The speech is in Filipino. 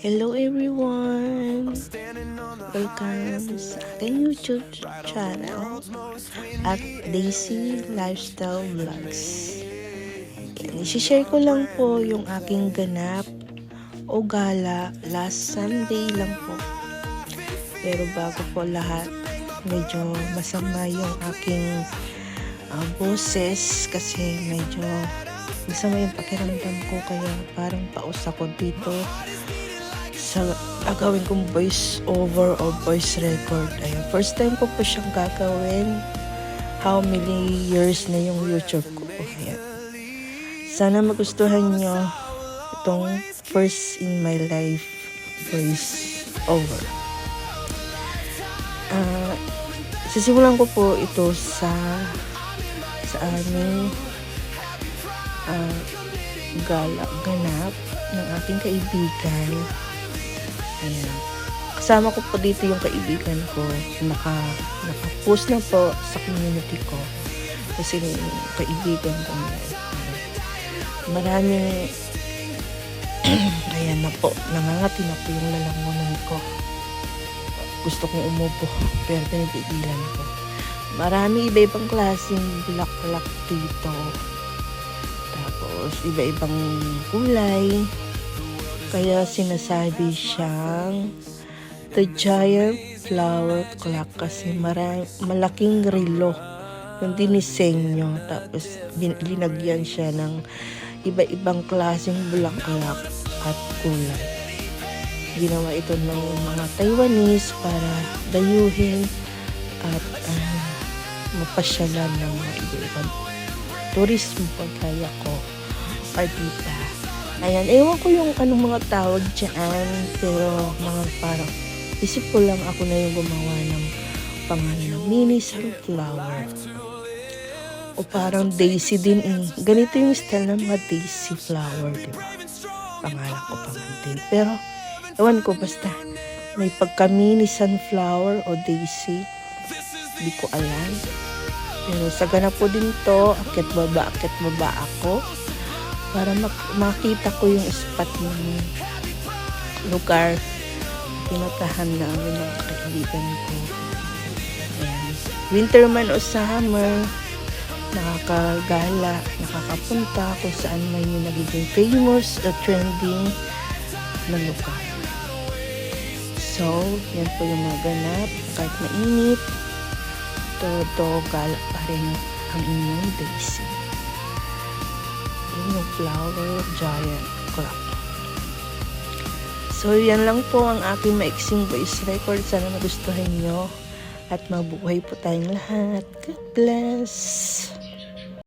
Hello everyone! Welcome sa aking YouTube channel at Daisy Lifestyle Vlogs. I-share ko lang po yung aking ganap o gala last Sunday lang po. Pero bago po lahat, medyo masama yung aking boses kasi medyo masama yung pakiramdam ko, kaya parang paus ako dito sa gagawin kong voice over o voice record. Ayun, first time ko po siyang gagawin. How many years na yung YouTube ko po. Ayan. Sana magustuhan nyo itong first in my life voice over. Sisimulan ko po ito sa aming ganap ng aking kaibigan. Ayan. Kasama ko po dito yung kaibigan ko. Naka-post na po sa community ko. Kasi yung kaibigan ko maraming ayan na po. Nangangati na po yung lalamunan ko. Gusto kong umupo pero pinipigilan ko. Marami iba-ibang klaseng bulaklak dito. Tapos iba-ibang kulay. Kaya sinasabi siyang the giant flower clock kasi malaking relo yung dinisenyo. Tapos linagyan siya ng iba-ibang klaseng bulaklak at kulay. Ginawa ito ng mga Taiwanese para dayuhin at mapasyalan ng mga iba-ibang turismo pagkaya ko artista. Ayan, ewan ko yung anong mga tawag dyan, pero mga parang isip ko lang ako na yung gumawa ng pangalan ng mini sunflower. O parang daisy din eh. Ganito yung style ng mga daisy flower, diba? Pangalan ko pa man din. Pero, ewan ko, basta may pagka mini sunflower o daisy. Hindi ko alam. Pero sa ganap ko din to, akit baba ako. Para makita ko yung spot ng lugar pinatahan namin ng kaibigan ko. Ayan. Winter man o summer, nakakagala, nakakapunta kung saan man yung nagiging famous o trending na lugar. So, yan po yung mga ganap. Kahit mainit, todo gala pa rin ang inyong daisy. Yung flower giant clock. So, yan lang po ang aking maiksing voice record. Sana magustuhan nyo at mabuhay po tayong lahat. God bless!